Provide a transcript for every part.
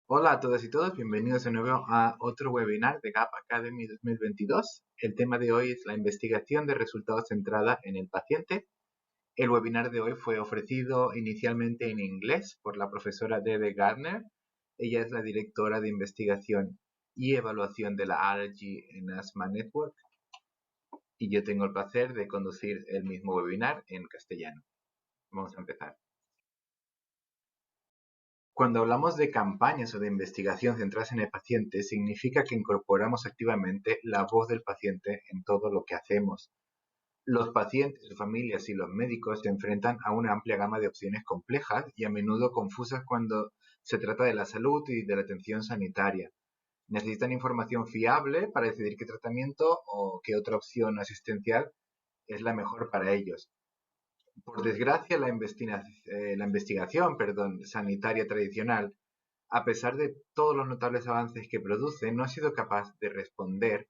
Hola a todas y todos, bienvenidos de nuevo a otro webinar de Gap Academy 2022. El tema de hoy es la investigación de resultados centrada en el paciente. El webinar de hoy fue ofrecido inicialmente en inglés por la profesora Debe Gardner. Ella es la directora de investigación y evaluación de la Allergy en Asthma Network y yo tengo el placer de conducir el mismo webinar en castellano. Vamos a empezar. Cuando hablamos de campañas o de investigación centradas en el paciente, significa que incorporamos activamente la voz del paciente en todo lo que hacemos. Los pacientes, sus familias y los médicos se enfrentan a una amplia gama de opciones complejas y a menudo confusas cuando se trata de la salud y de la atención sanitaria. Necesitan información fiable para decidir qué tratamiento o qué otra opción asistencial es la mejor para ellos. Por desgracia, la investigación sanitaria tradicional, a pesar de todos los notables avances que produce, no ha sido capaz de responder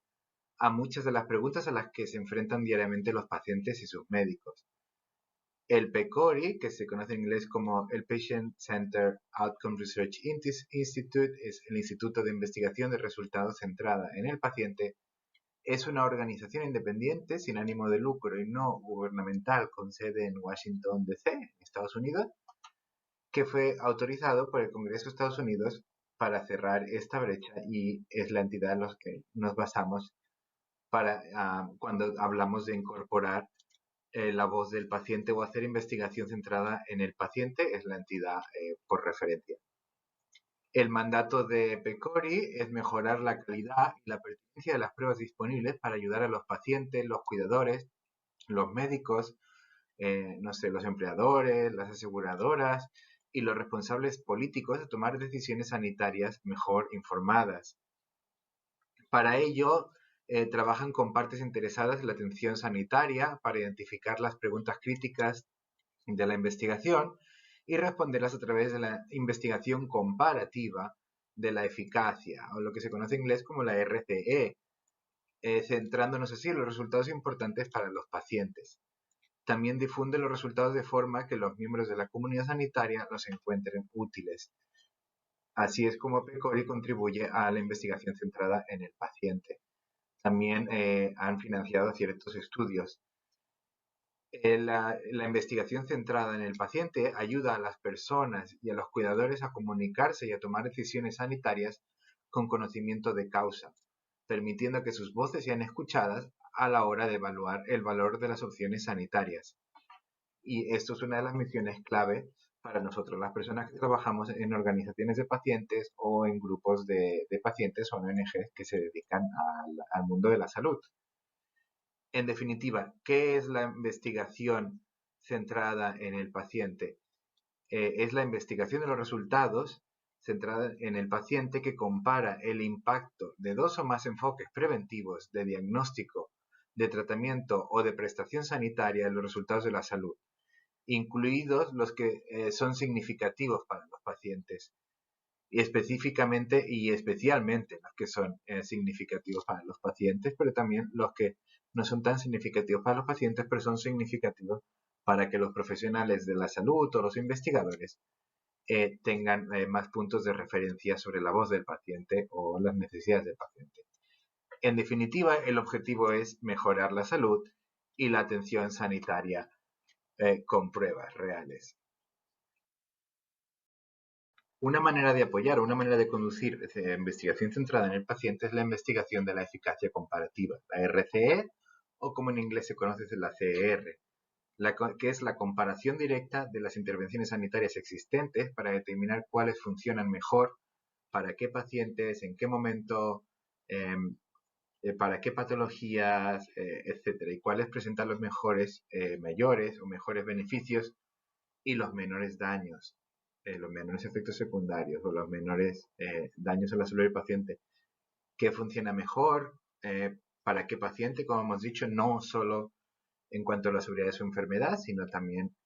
a muchas de las preguntas a las que se enfrentan diariamente los pacientes y sus médicos. El PCORI, que se conoce en inglés como el Patient Centered Outcome Research Institute, es el Instituto de Investigación de Resultados centrada en el paciente. Es una organización independiente sin ánimo de lucro y no gubernamental con sede en Washington, D.C., en Estados Unidos, que fue autorizado por el Congreso de Estados Unidos para cerrar esta brecha y es la entidad en la que nos basamos para cuando hablamos de incorporar la voz del paciente o hacer investigación centrada en el paciente, es la entidad por referencia. El mandato de PCORI es mejorar la calidad y la pertinencia de las pruebas disponibles para ayudar a los pacientes, los cuidadores, los médicos, los empleadores, las aseguradoras y los responsables políticos a tomar decisiones sanitarias mejor informadas. Para ello, trabajan con partes interesadas en la atención sanitaria para identificar las preguntas críticas de la investigación y responderlas a través de la investigación comparativa de la eficacia, o lo que se conoce en inglés como la RCE, centrándonos así en los resultados importantes para los pacientes. También difunde los resultados de forma que los miembros de la comunidad sanitaria los encuentren útiles. Así es como PCORI contribuye a la investigación centrada en el paciente. También han financiado ciertos estudios. La investigación centrada en el paciente ayuda a las personas y a los cuidadores a comunicarse y a tomar decisiones sanitarias con conocimiento de causa, permitiendo que sus voces sean escuchadas a la hora de evaluar el valor de las opciones sanitarias. Y esto es una de las misiones clave para nosotros, las personas que trabajamos en organizaciones de pacientes o en grupos de pacientes o ONGs que se dedican al mundo de la salud. En definitiva, ¿qué es la investigación centrada en el paciente? Es la investigación de los resultados centrada en el paciente que compara el impacto de dos o más enfoques preventivos de diagnóstico, de tratamiento o de prestación sanitaria en los resultados de la salud, incluidos los que son significativos para los pacientes, y específicamente y especialmente los que son significativos para los pacientes, pero también los que no son tan significativos para los pacientes, pero son significativos para que los profesionales de la salud o los investigadores tengan más puntos de referencia sobre la voz del paciente o las necesidades del paciente. En definitiva, el objetivo es mejorar la salud y la atención sanitaria con pruebas reales. Una manera de apoyar o una manera de conducir investigación centrada en el paciente es la investigación de la eficacia comparativa, la RCE, o como en inglés se conoce la CER, que es la comparación directa de las intervenciones sanitarias existentes para determinar cuáles funcionan mejor, para qué pacientes, en qué momento, para qué patologías, etcétera, y cuáles presentan los mejores, mayores o mejores beneficios y los menores daños, los menores efectos secundarios o los menores daños a la salud del paciente. ¿Qué funciona mejor? ¿Para qué paciente? Como hemos dicho, no solo en cuanto a la seguridad de su enfermedad, sino también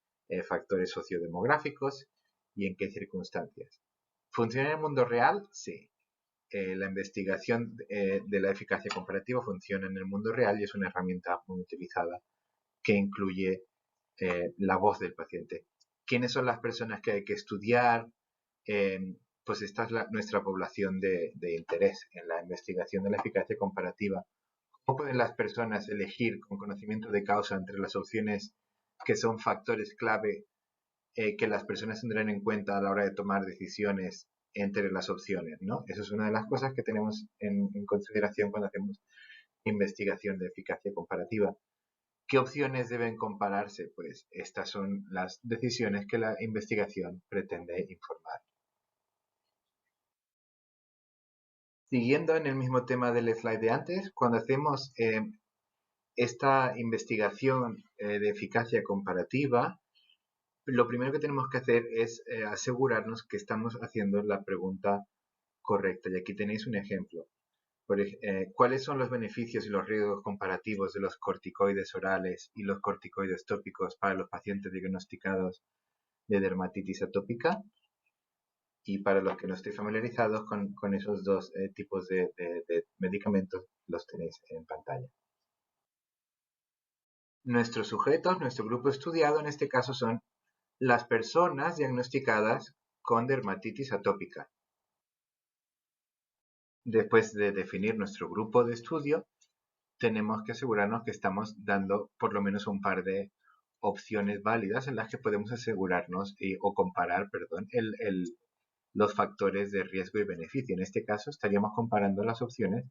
factores sociodemográficos y en qué circunstancias. ¿Funciona en el mundo real? Sí. La investigación de la eficacia comparativa funciona en el mundo real y es una herramienta muy utilizada que incluye la voz del paciente. ¿Quiénes son las personas que hay que estudiar? pues esta es nuestra población de interés en la investigación de la eficacia comparativa. ¿Cómo pueden las personas elegir con conocimiento de causa entre las opciones que son factores clave que las personas tendrán en cuenta a la hora de tomar decisiones entre las opciones, ¿no? Eso es una de las cosas que tenemos en consideración cuando hacemos investigación de eficacia comparativa. ¿Qué opciones deben compararse? Pues estas son las decisiones que la investigación pretende informar. Siguiendo en el mismo tema del slide de antes, cuando hacemos esta investigación de eficacia comparativa, lo primero que tenemos que hacer es asegurarnos que estamos haciendo la pregunta correcta. Y aquí tenéis un ejemplo. ¿Cuáles son los beneficios y los riesgos comparativos de los corticoides orales y los corticoides tópicos para los pacientes diagnosticados de dermatitis atópica? Y para los que no estéis familiarizados con esos dos tipos de medicamentos, los tenéis en pantalla. Nuestros sujetos, nuestro grupo estudiado en este caso son las personas diagnosticadas con dermatitis atópica. Después de definir nuestro grupo de estudio, tenemos que asegurarnos que estamos dando por lo menos un par de opciones válidas en las que podemos asegurarnos o comparar, perdón, los factores de riesgo y beneficio. En este caso estaríamos comparando las opciones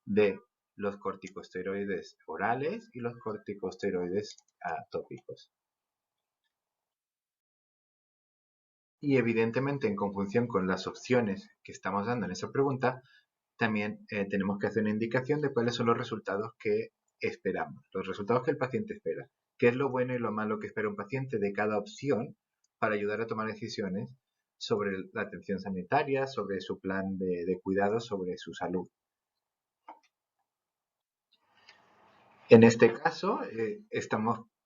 de los corticosteroides orales y los corticosteroides tópicos. Y evidentemente en conjunción con las opciones que estamos dando en esa pregunta, también tenemos que hacer una indicación de cuáles son los resultados que esperamos, los resultados que el paciente espera, qué es lo bueno y lo malo que espera un paciente de cada opción para ayudar a tomar decisiones sobre la atención sanitaria, sobre su plan de cuidado, sobre su salud. En este caso,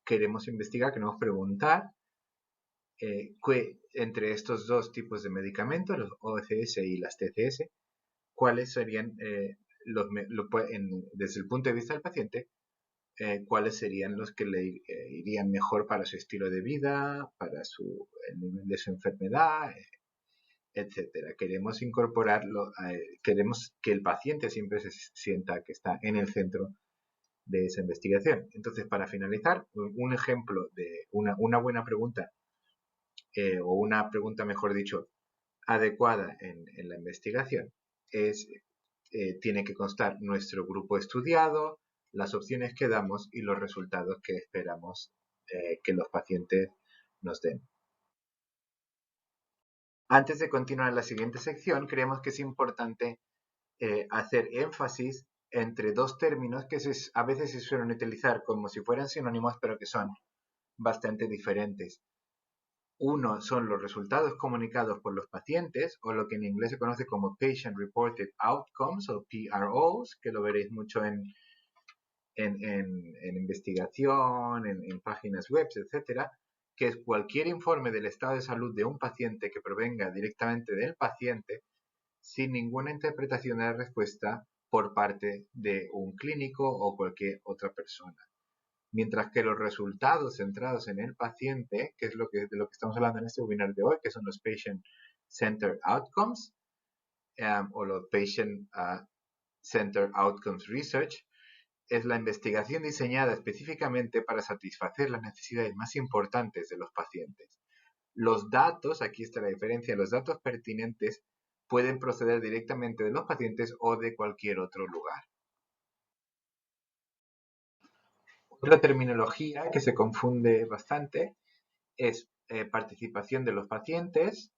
queremos investigar, queremos preguntar entre estos dos tipos de medicamentos, los OCS y las TCS, cuáles serían, desde el punto de vista del paciente, cuáles serían los que le irían mejor para su estilo de vida, para el nivel de su enfermedad, etcétera. Queremos incorporarlo, queremos que el paciente siempre se sienta que está en el centro de esa investigación. Entonces, para finalizar, un ejemplo de una buena pregunta, o una pregunta, mejor dicho, adecuada en la investigación, tiene que constar nuestro grupo estudiado, las opciones que damos y los resultados que esperamos que los pacientes nos den. Antes de continuar en la siguiente sección, creemos que es importante hacer énfasis entre dos términos que a veces se suelen utilizar como si fueran sinónimos, pero que son bastante diferentes. Uno son los resultados comunicados por los pacientes, o lo que en inglés se conoce como Patient Reported Outcomes, o PROs, que lo veréis mucho en investigación, en páginas web, etcétera, que es cualquier informe del estado de salud de un paciente que provenga directamente del paciente, sin ninguna interpretación de la respuesta por parte de un clínico o cualquier otra persona. Mientras que los resultados centrados en el paciente, que es de lo que estamos hablando en este webinar de hoy, que son los Patient Centered Outcomes, o los Patient Centered Outcomes Research, es la investigación diseñada específicamente para satisfacer las necesidades más importantes de los pacientes. Los datos, aquí está la diferencia, los datos pertinentes pueden proceder directamente de los pacientes o de cualquier otro lugar. Otra terminología que se confunde bastante es participación de los pacientes,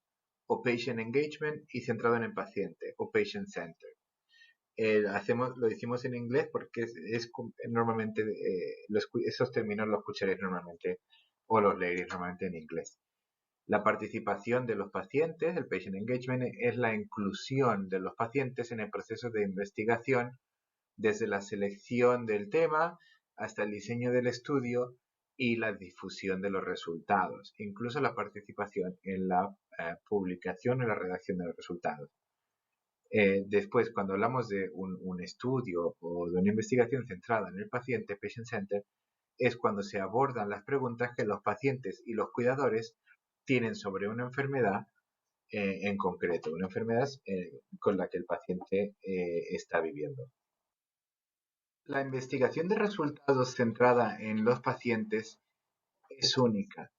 o patient engagement, y centrado en el paciente, o patient center. Lo decimos en inglés porque normalmente esos términos los escucharéis normalmente o los leeréis normalmente en inglés. La participación de los pacientes, el patient engagement, es la inclusión de los pacientes en el proceso de investigación, desde la selección del tema hasta el diseño del estudio y la difusión de los resultados, incluso la participación en la publicación y la redacción de los resultados. Después, cuando hablamos de un estudio o de una investigación centrada en el paciente, patient center, es cuando se abordan las preguntas que los pacientes y los cuidadores tienen sobre una enfermedad en concreto, una enfermedad con la que el paciente está viviendo. La investigación de resultados centrada en los pacientes es única.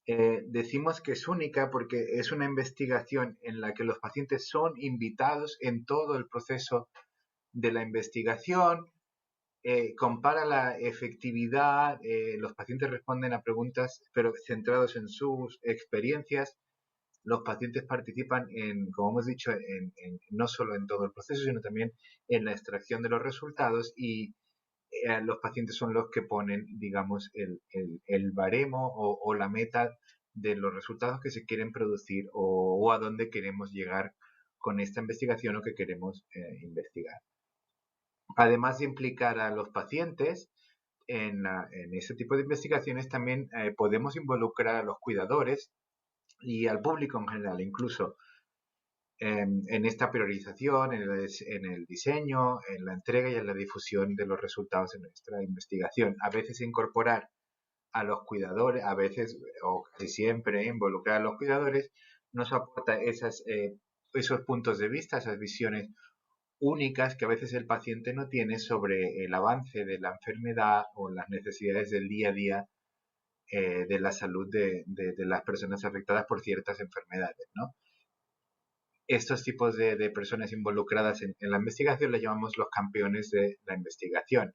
Decimos que es única porque es una investigación en la que los pacientes son invitados en todo el proceso de la investigación, compara la efectividad, los pacientes responden a preguntas pero centrados en sus experiencias, los pacientes participan como hemos dicho, no solo en todo el proceso, sino también en la extracción de los resultados y los pacientes son los que ponen, digamos, el baremo o la meta de los resultados que se quieren producir o a dónde queremos llegar con esta investigación o que queremos investigar. Además de implicar a los pacientes en ese tipo de investigaciones, también podemos involucrar a los cuidadores y al público en general, incluso en esta priorización, en el diseño, en la entrega y en la difusión de los resultados de nuestra investigación. A veces incorporar a los cuidadores, a veces o casi siempre involucrar a los cuidadores, nos aporta esos puntos de vista, esas visiones únicas que a veces el paciente no tiene sobre el avance de la enfermedad o las necesidades del día a día de la salud de las personas afectadas por ciertas enfermedades, ¿no? Estos tipos de personas involucradas en la investigación les llamamos los campeones de la investigación.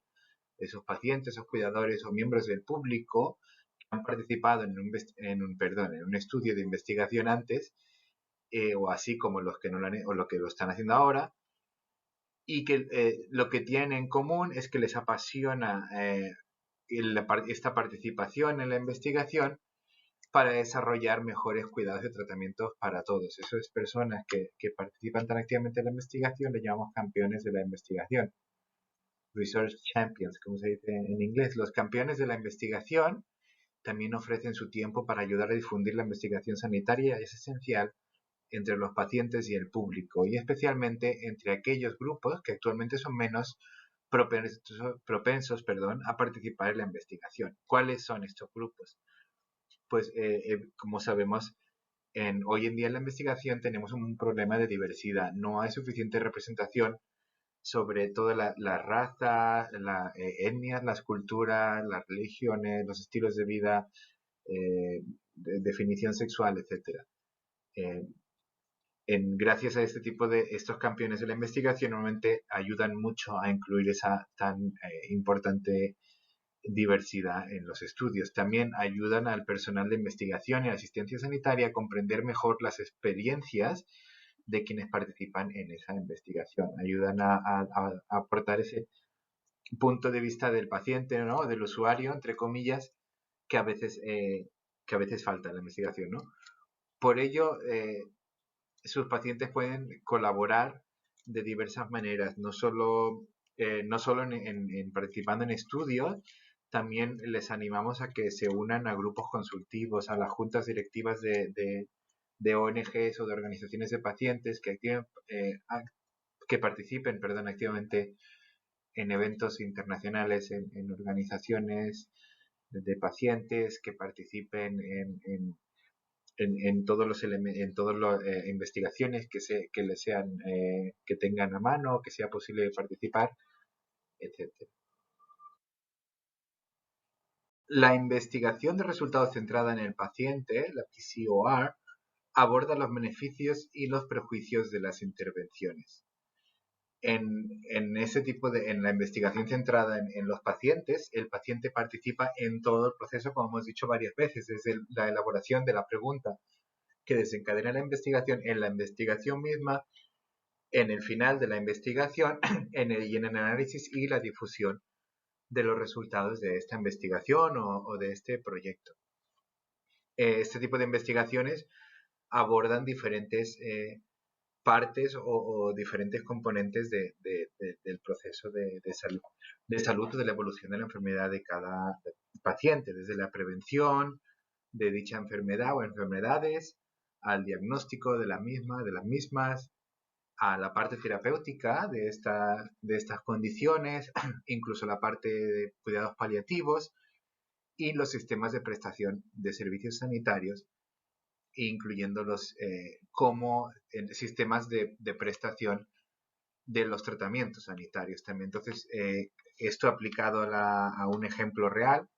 Esos pacientes, esos cuidadores o miembros del público que han participado en un estudio de investigación antes, o así como los que no lo han, o lo que lo están haciendo ahora, y que lo que tienen en común es que les apasiona esta participación en la investigación para desarrollar mejores cuidados y tratamientos para todos. Esas personas que participan tan activamente en la investigación le llamamos campeones de la investigación. Research Champions, como se dice en inglés. Los campeones de la investigación también ofrecen su tiempo para ayudar a difundir la investigación sanitaria y es esencial entre los pacientes y el público, y especialmente entre aquellos grupos que actualmente son menos propensos a participar en la investigación. ¿Cuáles son estos grupos? Pues como sabemos, hoy en día en la investigación tenemos un problema de diversidad. No hay suficiente representación sobre todas las razas, las etnias, las culturas, las religiones, los estilos de vida, definición sexual, etc. Gracias a este tipo de estos campeones de la investigación, normalmente ayudan mucho a incluir esa tan importante diversidad en los estudios. También ayudan al personal de investigación y asistencia sanitaria a comprender mejor las experiencias de quienes participan en esa investigación. Ayudan a aportar ese punto de vista del paciente, ¿no? Del usuario, entre comillas, que a veces, falta en la investigación, ¿no? Por ello, sus pacientes pueden colaborar de diversas maneras, no solo en participando en estudios, también les animamos a que se unan a grupos consultivos, a las juntas directivas de ONGs o de organizaciones de pacientes que participen, activamente en eventos internacionales, en organizaciones de pacientes, que participen en todos los en todas las investigaciones que les sean que tengan a mano, que sea posible participar, etcétera. La investigación de resultados centrada en el paciente, la PCOR, aborda los beneficios y los prejuicios de las intervenciones. En la investigación centrada en los pacientes, el paciente participa en todo el proceso, como hemos dicho varias veces, desde la elaboración de la pregunta que desencadena la investigación, en la investigación misma, en el final de la investigación y en el análisis y la difusión de los resultados de esta investigación o de este proyecto. Este tipo de investigaciones abordan diferentes partes o diferentes componentes del proceso de salud o de la evolución de la enfermedad de cada paciente, desde la prevención de dicha enfermedad o enfermedades, al diagnóstico de las mismas, a la parte terapéutica de estas condiciones, incluso la parte de cuidados paliativos y los sistemas de prestación de servicios sanitarios incluyendo como sistemas de prestación de los tratamientos sanitarios también. Entonces, esto aplicado a un ejemplo real,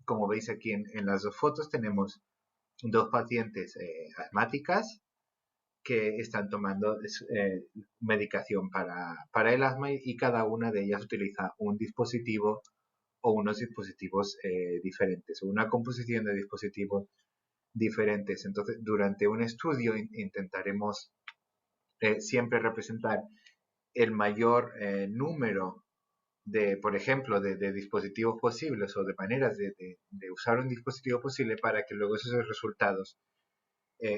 como veis aquí en las dos fotos, tenemos dos pacientes asmáticas que están tomando medicación para el asma y cada una de ellas utiliza un dispositivo o unos dispositivos diferentes o una composición de dispositivos diferentes. Entonces, durante un estudio intentaremos siempre representar el mayor número por ejemplo, de dispositivos posibles o de maneras de usar un dispositivo posible para que luego esos resultados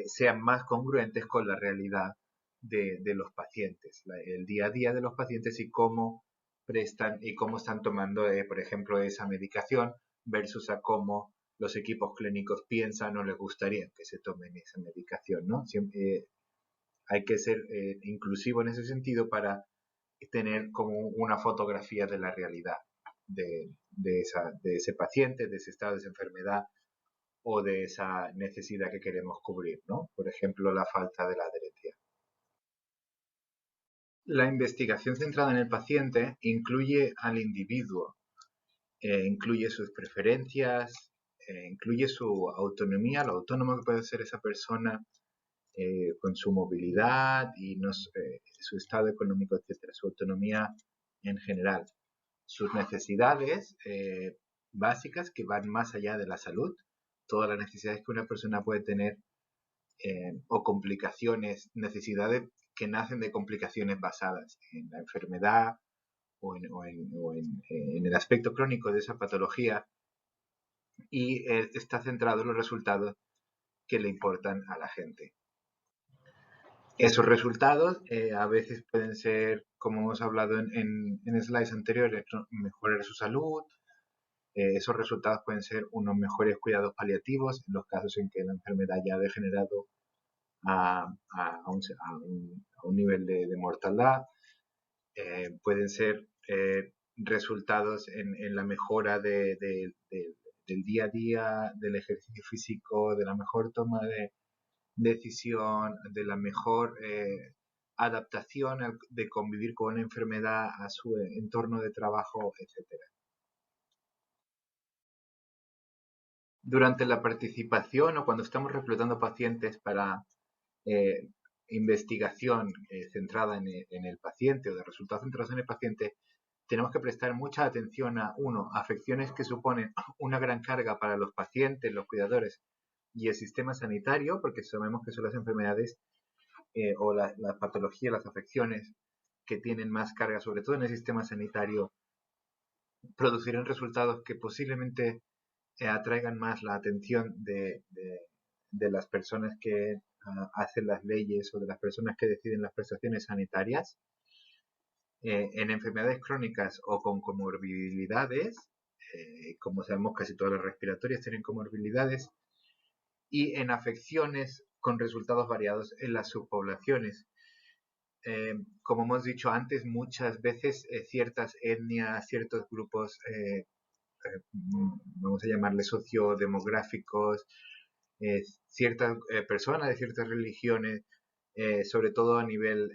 sean más congruentes con la realidad de los pacientes, el día a día de los pacientes y cómo prestan y cómo están tomando, por ejemplo, esa medicación versus a cómo los equipos clínicos piensan o les gustaría que se tomen esa medicación, ¿no? Siempre, hay que ser inclusivo en ese sentido para tener como una fotografía de la realidad de ese paciente, de ese estado de esa enfermedad o de esa necesidad que queremos cubrir, ¿no? Por ejemplo, la falta de la adherencia. La investigación centrada en el paciente incluye al individuo, incluye sus preferencias, incluye su autonomía, lo autónomo que puede ser esa persona con su movilidad y su estado económico, etcétera, su autonomía en general, sus necesidades básicas que van más allá de la salud, todas las necesidades que una persona puede tener o complicaciones, necesidades que nacen de complicaciones basadas en la enfermedad o en el aspecto crónico de esa patología y está centrado en los resultados que le importan a la gente. Esos resultados a veces pueden ser, como hemos hablado en slides anteriores, mejorar su salud. Esos resultados pueden ser unos mejores cuidados paliativos en los casos en que la enfermedad ya ha degenerado a un nivel de mortalidad. Pueden ser resultados en la mejora del día a día, del ejercicio físico, de la mejor toma de decisión, de la mejor adaptación de convivir con una enfermedad a su entorno de trabajo, etcétera. Durante la participación o cuando estamos reclutando pacientes para eh, investigación centrada en el paciente o de resultados centrados en el paciente, tenemos que prestar mucha atención a, uno, afecciones que suponen una gran carga para los pacientes, los cuidadores y el sistema sanitario, porque sabemos que son las enfermedades o las patologías, las afecciones que tienen más carga, sobre todo en el sistema sanitario, producirán resultados que posiblemente atraigan más la atención de las personas que hacen las leyes o de las personas que deciden las prestaciones sanitarias. En enfermedades crónicas o con comorbilidades, como sabemos casi todas las respiratorias tienen comorbilidades, y en afecciones con resultados variados en las subpoblaciones. Como hemos dicho antes, muchas veces ciertas etnias, ciertos grupos, vamos a llamarles sociodemográficos, ciertas personas de ciertas religiones, sobre todo a nivel,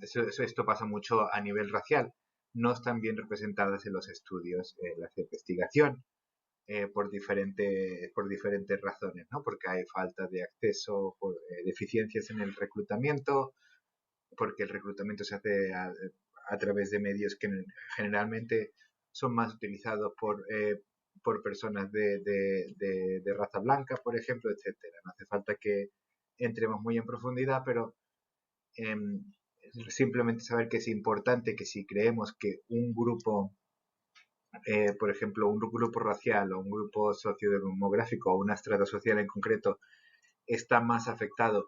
esto pasa mucho a nivel racial, no están bien representadas en los estudios, la investigación, por diferentes razones, ¿no? Porque hay falta de acceso, por deficiencias en el reclutamiento, porque el reclutamiento se hace a través de medios que generalmente son más utilizados por personas de raza blanca, por ejemplo, etcétera. No hace falta que entremos muy en profundidad, pero eh, simplemente saber que es importante que si creemos que un grupo, por ejemplo, un grupo racial o un grupo sociodemográfico o una estrata social en concreto está más afectado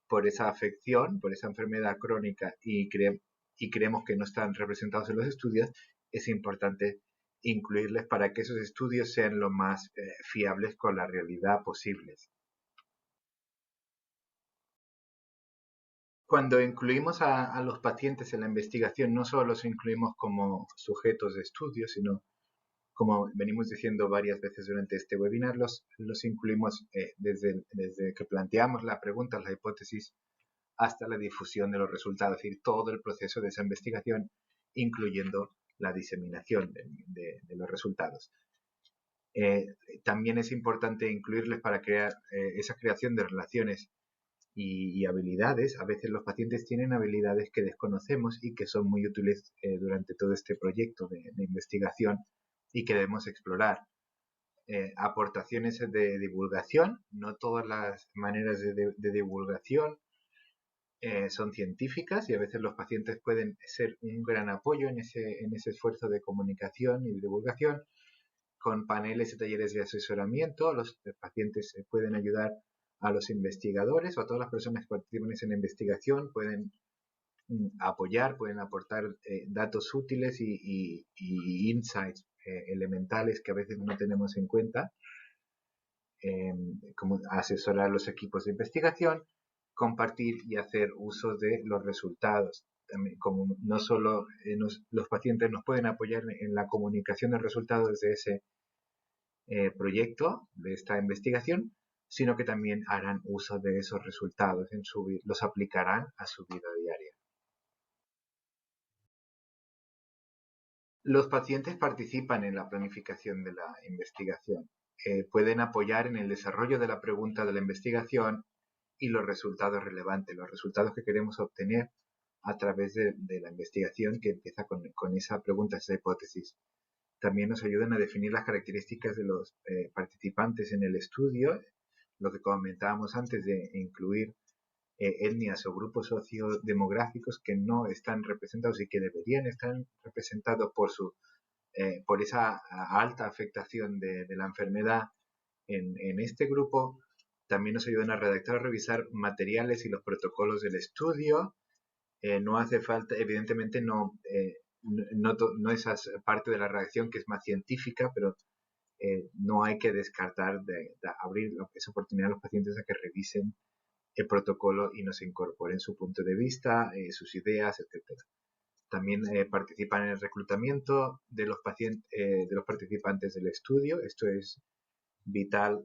por esa afección, por esa enfermedad crónica y creemos que no están representados en los estudios, es importante incluirles para que esos estudios sean lo más fiables con la realidad posibles. Cuando incluimos a los pacientes en la investigación, no solo los incluimos como sujetos de estudio, sino Como venimos diciendo varias veces durante este webinar, los incluimos desde que planteamos la pregunta, la hipótesis, hasta la difusión de los resultados, es decir, todo el proceso de esa investigación, incluyendo la diseminación de los resultados. También es importante incluirles para crear esa creación de relaciones y habilidades. A veces los pacientes tienen habilidades que desconocemos y que son muy útiles durante todo este proyecto de investigación y que debemos explorar. Aportaciones de divulgación. No todas las maneras de divulgación son científicas y a veces los pacientes pueden ser un gran apoyo en ese esfuerzo de comunicación y de divulgación. Con paneles y talleres de asesoramiento, los pacientes pueden ayudar a los investigadores o a todas las personas que participan en la investigación, pueden apoyar, pueden aportar datos útiles y insights elementales que a veces no tenemos en cuenta, como asesorar a los equipos de investigación, compartir y hacer uso de los resultados. También, como no solo los pacientes nos pueden apoyar en la comunicación de resultados de ese proyecto, de esta investigación, sino que también harán uso de esos resultados, los aplicarán a su vida diaria. Los pacientes participan en la planificación de la investigación. Pueden apoyar en el desarrollo de la pregunta de la investigación y los resultados relevantes, los resultados que queremos obtener a través de la investigación que empieza con esa pregunta, esa hipótesis. También nos ayudan a definir las características de los participantes en el estudio, lo que comentábamos antes de incluir etnias o grupos sociodemográficos que no están representados y que deberían estar representados por esa alta afectación de la enfermedad en este grupo. También nos ayudan a redactar o revisar materiales y los protocolos del estudio. No hace falta, evidentemente no esa parte de la redacción que es más científica, pero no hay que descartar de abrir esa oportunidad a los pacientes a que revisen el protocolo y nos incorporen su punto de vista, sus ideas, etc. También participan en el reclutamiento de los participantes del estudio. Esto es vital,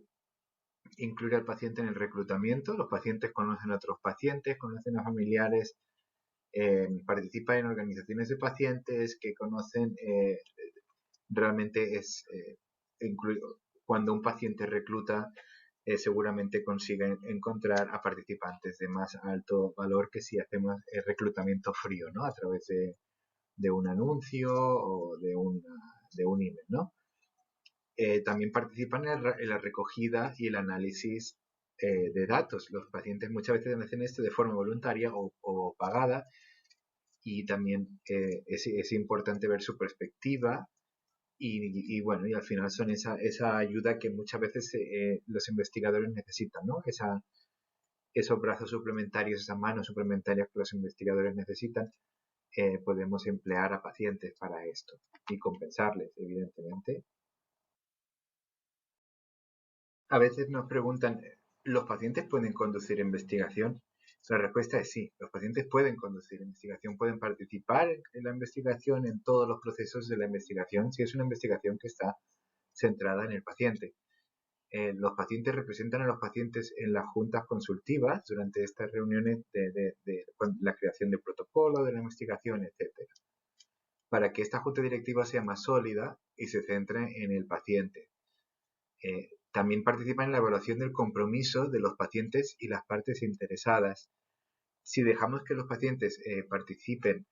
incluir al paciente en el reclutamiento. Los pacientes conocen a otros pacientes, conocen a familiares, participan en organizaciones de pacientes que conocen. Realmente es cuando un paciente recluta, seguramente consiguen encontrar a participantes de más alto valor que si hacemos el reclutamiento frío, ¿no? A través de un anuncio o de un email, ¿no? También participan en la recogida y el análisis de datos. Los pacientes muchas veces hacen esto de forma voluntaria o pagada, y también es importante ver su perspectiva. Y bueno, y al final son esa ayuda que muchas veces los investigadores necesitan, ¿no? Esos brazos suplementarios, esas manos suplementarias que los investigadores necesitan, podemos emplear a pacientes para esto y compensarles, evidentemente. A veces nos preguntan, ¿los pacientes pueden conducir investigación? La respuesta es sí, los pacientes pueden conducir investigación, pueden participar en la investigación, en todos los procesos de la investigación, si es una investigación que está centrada en el paciente. Los pacientes representan a los pacientes en las juntas consultivas durante estas reuniones de la creación de protocolo, de la investigación, etc. Para que esta junta directiva sea más sólida y se centre en el paciente. También participan en la evaluación del compromiso de los pacientes y las partes interesadas. Si dejamos que los pacientes participen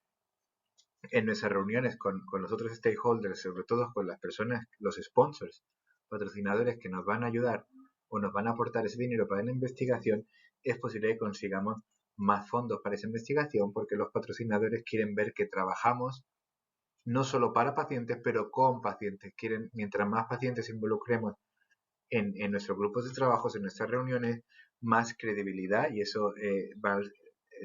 en nuestras reuniones con los otros stakeholders, sobre todo con las personas, los sponsors, patrocinadores que nos van a ayudar o nos van a aportar ese dinero para la investigación, es posible que consigamos más fondos para esa investigación, porque los patrocinadores quieren ver que trabajamos no solo para pacientes, pero con pacientes. Quieren, mientras más pacientes involucremos en nuestros grupos de trabajo, en nuestras reuniones, más credibilidad, y eso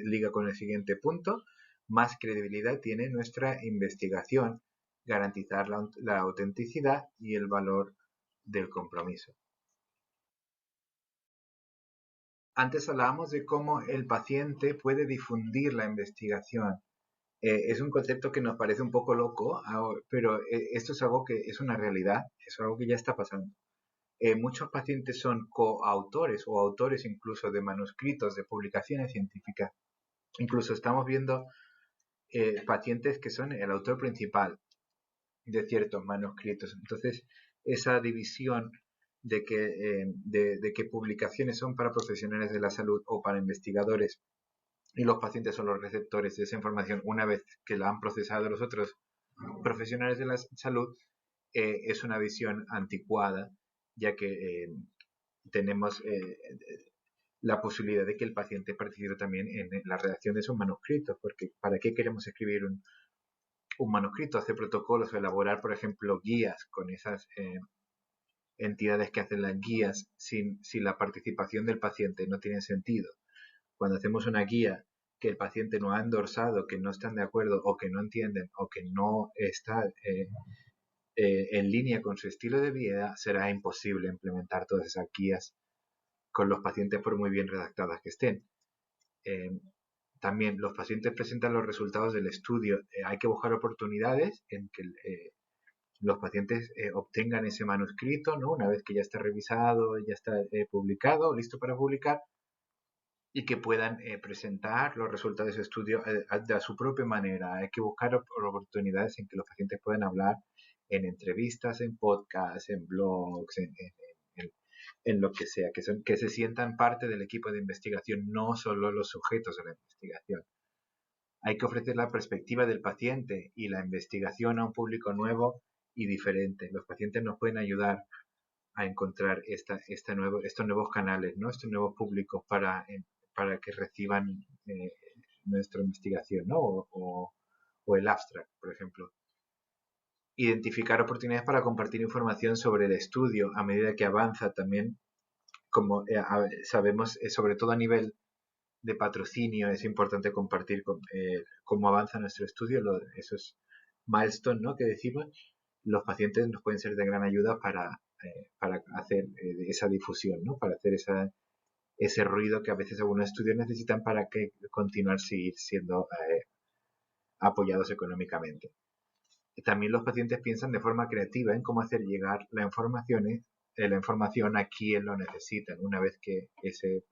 liga con el siguiente punto, más credibilidad tiene nuestra investigación, garantizar la autenticidad y el valor del compromiso. Antes hablábamos de cómo el paciente puede difundir la investigación. Es un concepto que nos parece un poco loco, pero esto es algo que es una realidad, es algo que ya está pasando. Muchos pacientes son coautores o autores incluso de manuscritos de publicaciones científicas. Incluso estamos viendo pacientes que son el autor principal de ciertos manuscritos. Entonces, esa división de que publicaciones son para profesionales de la salud o para investigadores y los pacientes son los receptores de esa información una vez que la han procesado los otros profesionales de la salud, es una visión anticuada, ya que tenemos la posibilidad de que el paciente participe también en la redacción de sus manuscritos, porque ¿para qué queremos escribir un manuscrito? Hacer protocolos o elaborar, por ejemplo, guías con esas entidades que hacen las guías si la participación del paciente no tiene sentido. Cuando hacemos una guía que el paciente no ha endorsado, que no están de acuerdo o que no entienden o que no está en línea con su estilo de vida, será imposible implementar todas esas guías con los pacientes por muy bien redactadas que estén. Eh, También los pacientes presentan los resultados del estudio. Hay que buscar oportunidades en que los pacientes obtengan ese manuscrito, ¿no? Una vez que ya está revisado, ya está publicado, listo para publicar, y que puedan presentar los resultados de ese estudio de su propia manera. Hay que buscar oportunidades en que los pacientes puedan hablar en entrevistas, en podcasts, en blogs, en lo que sea, que se sientan parte del equipo de investigación, no solo los sujetos de la investigación. Hay que ofrecer la perspectiva del paciente y la investigación a un público nuevo y diferente. Los pacientes nos pueden ayudar a encontrar estos nuevos canales, ¿no? Estos nuevos públicos para que reciban nuestra investigación, ¿no? O el abstract, por ejemplo. Identificar oportunidades para compartir información sobre el estudio a medida que avanza también, como sabemos, sobre todo a nivel de patrocinio, es importante compartir cómo avanza nuestro estudio, esos milestones, ¿no? Que decimos, los pacientes nos pueden ser de gran ayuda para hacer esa difusión, ¿no? Para hacer ese ruido que a veces algunos estudios necesitan para que continuar seguir siendo apoyados económicamente. También los pacientes piensan de forma creativa en cómo hacer llegar la información a quien lo necesitan una vez que ese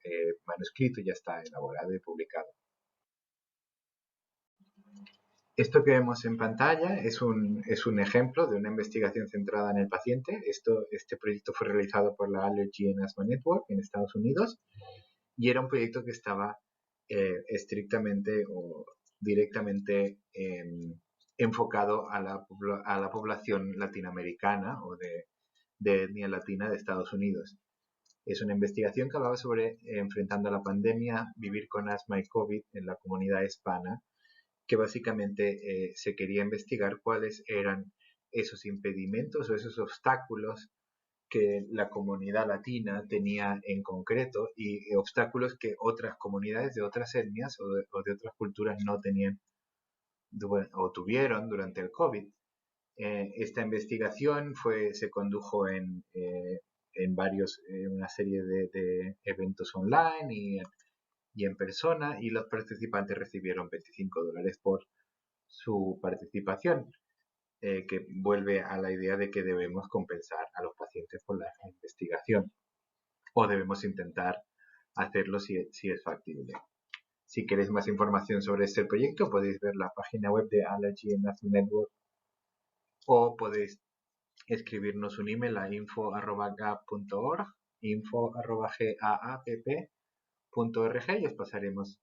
manuscrito ya está elaborado y publicado. Esto que vemos en pantalla es un ejemplo de una investigación centrada en el paciente. Este proyecto fue realizado por la Allergy and Asthma Network en Estados Unidos y era un proyecto que estaba estrictamente o directamente enfocado a la población latinoamericana o de etnia latina de Estados Unidos. Es una investigación que hablaba sobre enfrentando la pandemia, vivir con asma y COVID en la comunidad hispana, que básicamente se quería investigar cuáles eran esos impedimentos o esos obstáculos que la comunidad latina tenía en concreto y obstáculos que otras comunidades de otras etnias o de otras culturas no tenían o tuvieron durante el COVID. Esta investigación se condujo en una serie de eventos online y en persona, y los participantes recibieron $25 por su participación, que vuelve a la idea de que debemos compensar a los pacientes por la investigación o debemos intentar hacerlo si es factible. Si queréis más información sobre este proyecto, podéis ver la página web de Allergy and Asthma Network o podéis escribirnos un email a info@gap.org, info@gaapp.org, y os pasaremos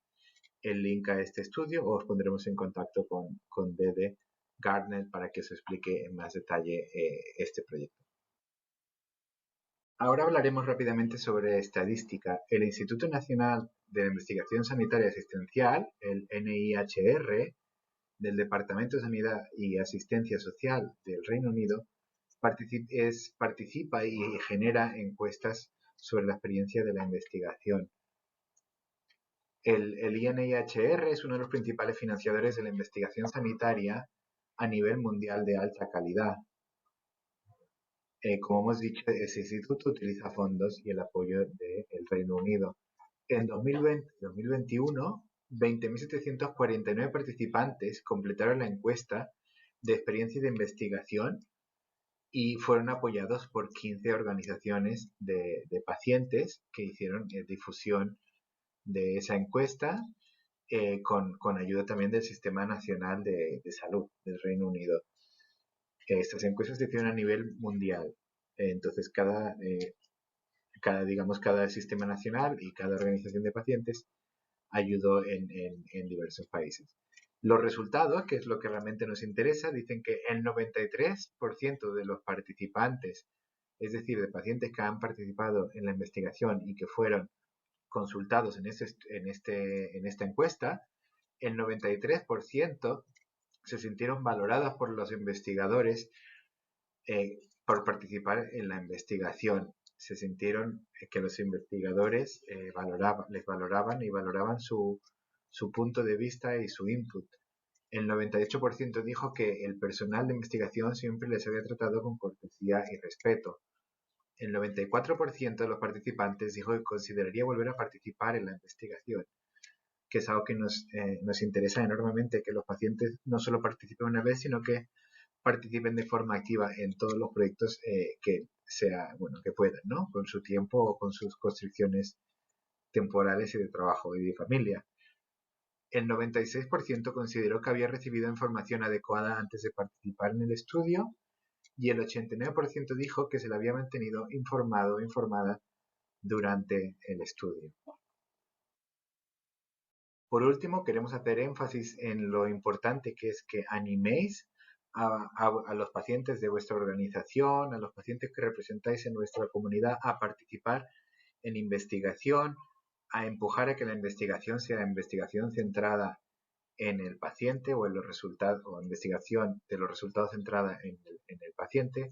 el link a este estudio o os pondremos en contacto con Dede Gardner para que os explique en más detalle este proyecto. Ahora hablaremos rápidamente sobre estadística. El Instituto Nacional de Investigación Sanitaria Asistencial, el NIHR, del Departamento de Sanidad y Asistencia Social del Reino Unido, participa y genera encuestas sobre la experiencia de la investigación. El INIHR es uno de los principales financiadores de la investigación sanitaria a nivel mundial de alta calidad. Como hemos dicho, ese instituto utiliza fondos y el apoyo del Reino Unido. En 2020-2021 20.749 participantes completaron la encuesta de experiencia de investigación y fueron apoyados por 15 organizaciones de pacientes que hicieron difusión de esa encuesta con ayuda también del Sistema Nacional de Salud del Reino Unido. Estas encuestas se hicieron a nivel mundial. Entonces, cada sistema nacional y cada organización de pacientes ayudó en diversos países. Los resultados, que es lo que realmente nos interesa, dicen que el 93% de los participantes, es decir, de pacientes que han participado en la investigación y que fueron consultados en esta encuesta, el 93% se sintieron valorados por los investigadores por participar en la investigación. Se sintieron que los investigadores les valoraban y valoraban su punto de vista y su input. El 98% dijo que el personal de investigación siempre les había tratado con cortesía y respeto. El 94% de los participantes dijo que consideraría volver a participar en la investigación, que es algo que nos interesa enormemente, que los pacientes no solo participen una vez, sino que participen de forma activa en todos los proyectos que puedan, ¿no? Con su tiempo o con sus constricciones temporales y de trabajo y de familia. El 96% consideró que había recibido información adecuada antes de participar en el estudio y el 89% dijo que se le había mantenido informado o informada durante el estudio. Por último, queremos hacer énfasis en lo importante que es que animéis a los pacientes de vuestra organización, a los pacientes que representáis en nuestra comunidad a participar en investigación, a empujar a que la investigación sea investigación centrada en el paciente o en los resultados, o investigación de los resultados centrada en el paciente.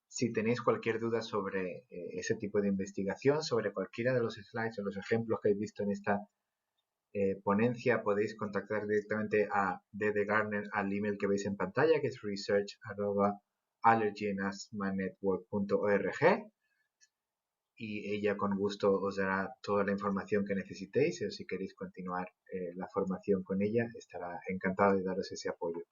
Si tenéis cualquier duda sobre ese tipo de investigación, sobre cualquiera de los slides o los ejemplos que habéis visto en esta ponencia, podéis contactar directamente a Dede Garner al email que veis en pantalla, que es research@allergyandasthmanetwork.org, y ella con gusto os dará toda la información que necesitéis, o si queréis continuar la formación con ella, estará encantada de daros ese apoyo.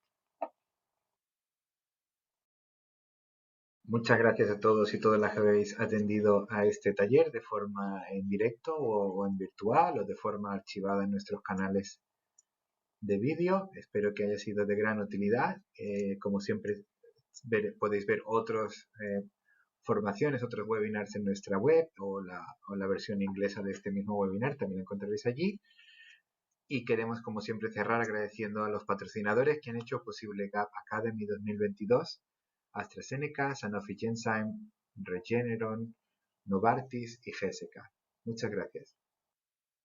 Muchas gracias a todos y todas las que habéis atendido a este taller de forma en directo o en virtual o de forma archivada en nuestros canales de vídeo. Espero que haya sido de gran utilidad. Como siempre, podéis ver otras formaciones, otros webinars en nuestra web o la versión inglesa de este mismo webinar, también lo encontraréis allí. Y queremos, como siempre, cerrar agradeciendo a los patrocinadores que han hecho posible Gap Academy 2022, AstraZeneca, Sanofi Genzyme, Regeneron, Novartis y GSK. Muchas gracias.